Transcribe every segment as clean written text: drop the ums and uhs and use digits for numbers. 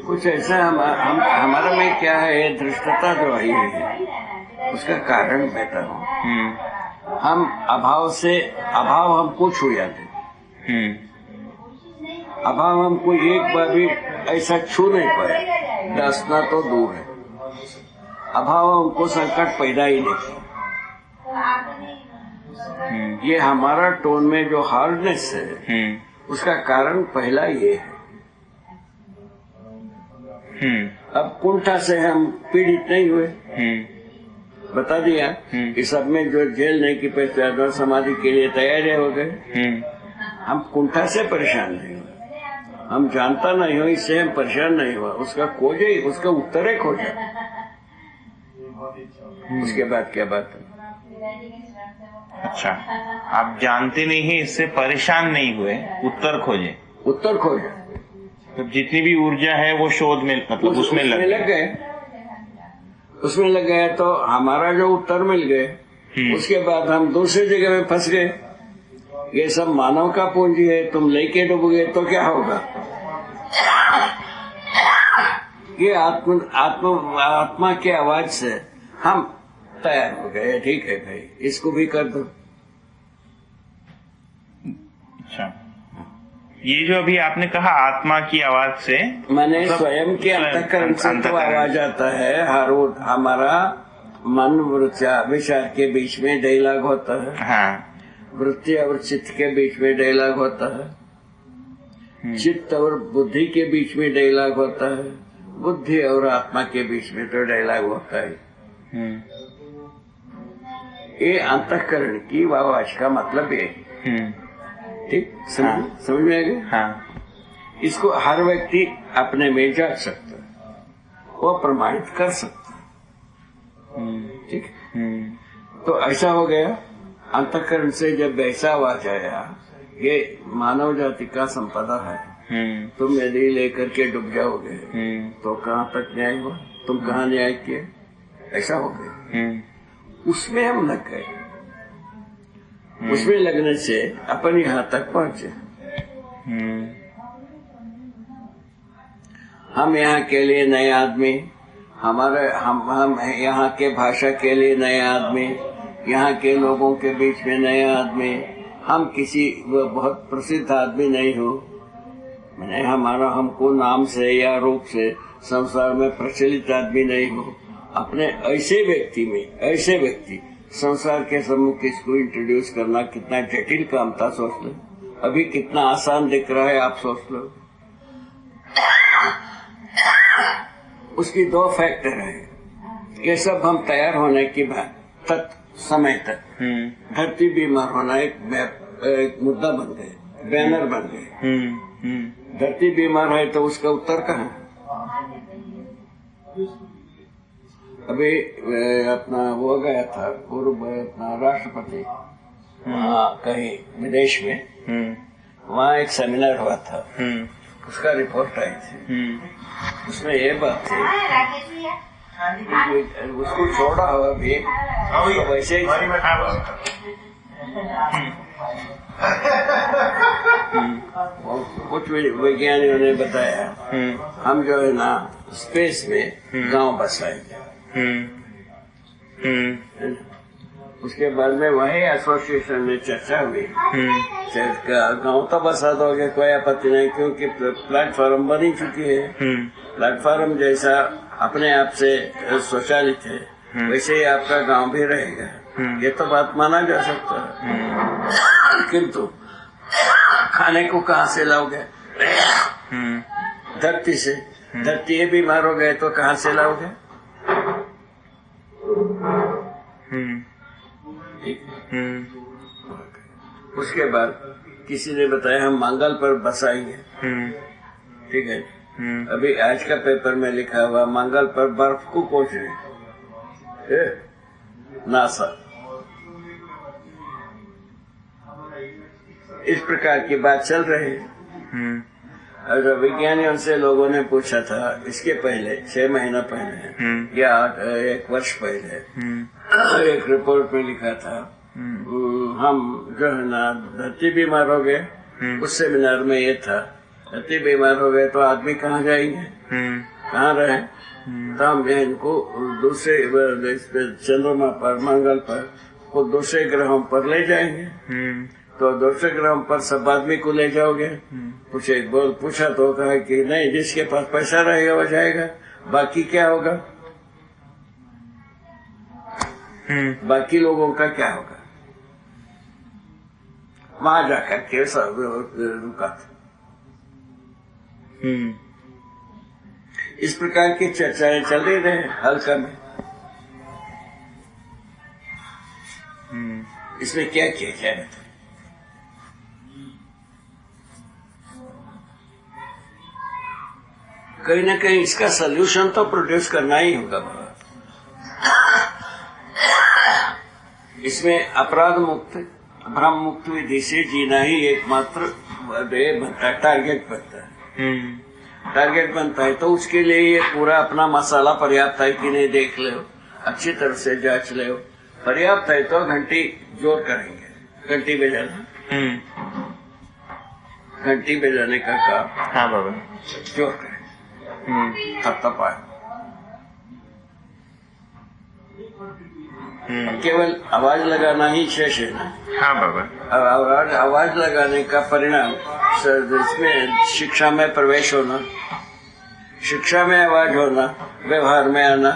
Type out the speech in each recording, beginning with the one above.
कुछ ऐसा हमारे में क्या है, धृष्टता जो आई है उसका कारण कहता हूँ। हम अभाव हमको छू जाते, अभाव हमको एक बार भी ऐसा छू नहीं पाए, दासना तो दूर है। अभाव हमको संकट पैदा ही नहीं किया। ये हमारा टोन में जो हार्डनेस है उसका कारण पहला ये है। अब कुंठा से हम पीड़ित नहीं हुए, बता दिया कि सब में जो झेलने की पहचान समाधि के लिए तैयार हो गए। हम कुंठा से परेशान नहीं हुए, हम जानता नहीं हो इससे हम परेशान नहीं हुआ, उसका खोजे, उसका उत्तर है खोजा। उसके बाद क्या बात है? अच्छा, आप जानते नहीं है इससे परेशान नहीं हुए, उत्तर खोजे। उत्तर खोजे तो जितनी भी ऊर्जा है वो शोध में, मतलब उसमें लग गए। उसमें लग गए तो हमारा जो उत्तर मिल गए। उसके बाद हम दूसरी जगह में फंस गए। ये सब मानव का पूंजी है, तुम लेके डूबोगे तो क्या होगा? ये आत्मा के आवाज से हम तैयार हो गए। ठीक है भाई, इसको भी कर दो। अच्छा, ये जो अभी आपने कहा आत्मा की आवाज से, मैंने स्वयं के अंतःकरण से तो आवाज आता है। हर हमारा मन विचार के बीच में डायलॉग होता है। हाँ। वृत्ति और चित्त के बीच में डायलॉग होता है। चित्त और बुद्धि के बीच में डायलॉग होता है। बुद्धि और आत्मा के बीच में तो डायलॉग होता है। ये अंतःकरण की आवाज का मतलब ये। ठीक, समझ में आ गया? हाँ। इसको हर व्यक्ति अपने में जांच सकता है, वो प्रमाणित कर सकता है। ठीक, तो ऐसा हो गया। अंतःकरण से जब ऐसा आवाज आया, ये मानव जाति का संपदा है, तुम यदि लेकर के डूब जाओगे तो कहाँ तक न्याय हुआ? तुम कहाँ न्याय किए? ऐसा हो गया। उसमें हम लग गए। उसमें लगने से अपन यहाँ तक पहुंचे। हम यहाँ के लिए नए आदमी, हम यहाँ के भाषा के लिए नए आदमी, यहाँ के लोगों के बीच में नए आदमी। हम किसी बहुत प्रसिद्ध आदमी नहीं हो, मैंने हमको नाम से या रूप से संसार में प्रचलित आदमी नहीं हो। अपने ऐसे व्यक्ति संसार के सम्मुख इसको इंट्रोड्यूस करना कितना जटिल काम था, सोच लो। अभी कितना आसान दिख रहा है, आप सोच लो। उसकी दो फैक्टर है। ये सब हम तैयार होने के बाद समय तक धरती बीमार होना एक मुद्दा बन गए, बैनर बन गए। धरती बीमार है तो उसका उत्तर कहाँ? अभी अपना वो गया था पूर्व अपना राष्ट्रपति कहीं विदेश में, वहाँ एक सेमिनार हुआ था, उसका रिपोर्ट आई थी। उसमें ये बात थी, उसको छोड़ा हुआ भी तो वैसे ही कुछ वैज्ञानिकों ने बताया, हम जो है ना स्पेस में गांव बसाएंगे। उसके बाद में वही एसोसिएशन में चर्चा हुई, गांव तो बसा दोगे कोई आपत्ति नहीं, क्योंकि प्लेटफॉर्म बनी चुकी है। प्लेटफॉर्म जैसा अपने आप से स्वचालित है, वैसे ही आपका गांव भी रहेगा। ये तो बात माना जा सकता है, किंतु खाने को कहाँ से लाओगे? धरती से। धरती बीमार हो गए तो कहाँ से लाओगे? उसके बाद किसी ने बताया हम मंगल पर बसाएंगे। ठीक है, अभी आज का पेपर में लिखा हुआ मंगल पर बर्फ को खोज रहे नासा। इस प्रकार की बात चल रही है। और विज्ञानियों से लोगों ने पूछा था इसके पहले 6 महीना पहले या 1 वर्ष पहले, एक रिपोर्ट में लिखा था हम जो है ना धरती बीमार हो गए। उस सेमिनार में ये था अति बीमार हो गए तो आदमी कहाँ जाएंगे, कहाँ रहे? तो हम इनको दूसरे इस पे चंद्रमा पर, मंगल पर, को दूसरे ग्रहों पर ले जाएंगे। तो दूसरे ग्रहों पर सब आदमी को ले जाओगे? पूछा तो कहा कि नहीं, जिसके पास पैसा रहेगा वो जाएगा, बाकी क्या होगा? बाकी लोगों का क्या होगा? वहां जाकर के सब रुका था। इस प्रकार की चर्चाएं चल रही रहे हल्का में। इसमें क्या किया जाए? कहीं ना कहीं इसका सल्यूशन तो प्रोड्यूस करना ही होगा। इसमें अपराध मुक्त, भ्रम मुक्त विधि से जीना ही एकमात्र टारगेट बनता है। टारगेट बनता है तो उसके लिए ये पूरा अपना मसाला पर्याप्त है कि नहीं देख लो, अच्छी तरह से जांच लो। पर्याप्त है तो घंटी जोर करेंगे, घंटी बजाना, घंटी बजाने का काम। हाँ बाबा, जोर करें, थपथपाए। केवल आवाज लगाना ही शेष है ना? हाँ बाबा। आवाज लगाने का परिणाम इसमें शिक्षा में प्रवेश होना, शिक्षा में आवाज होना, व्यवहार में आना,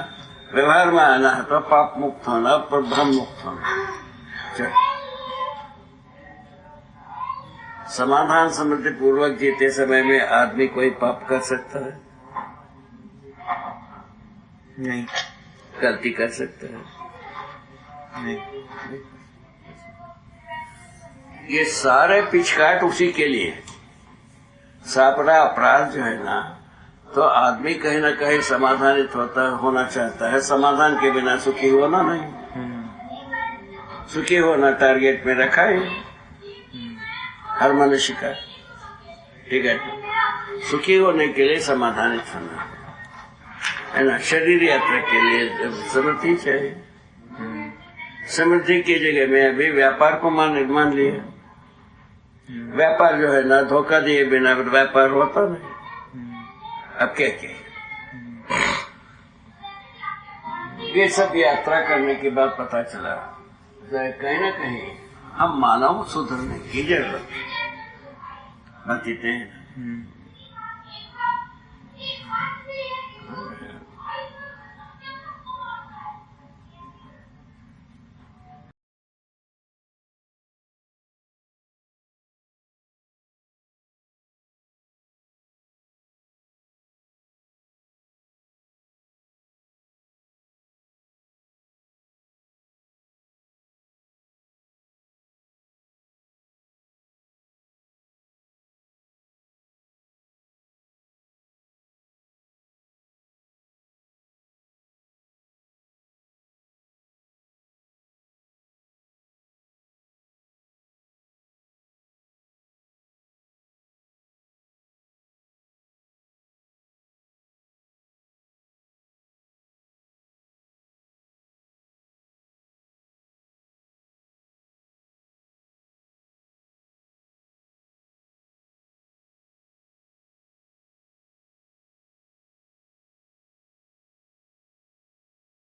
व्यवहार में आना है तो पाप मुक्त होना, पर भ्रम मुक्त होना। समाधान समृद्धि पूर्वक जीते समय में आदमी कोई पाप कर सकता है? नहीं। गलती कर सकता है? नहीं। ये सारे पिछकाट उसी के लिए। सापड़ा अपराध जो है ना, तो आदमी कहीं ना कहीं समाधानित होना चाहता है। समाधान के बिना सुखी होना नहीं। सुखी होना टारगेट में रखा है हर मनुष्य का, ठीक है? सुखी होने के लिए समाधानित होना है ना। शरीर यात्रा के लिए समृद्धि चाहिए। समृद्धि की जगह में अभी व्यापार को मान लिया। व्यापार जो है ना, धोखा दिए बिना व्यापार होता नहीं। अब क्या ये सब यात्रा करने के बाद पता चला कहीं ना कहीं हम मानव सुधरने की जरूरत है।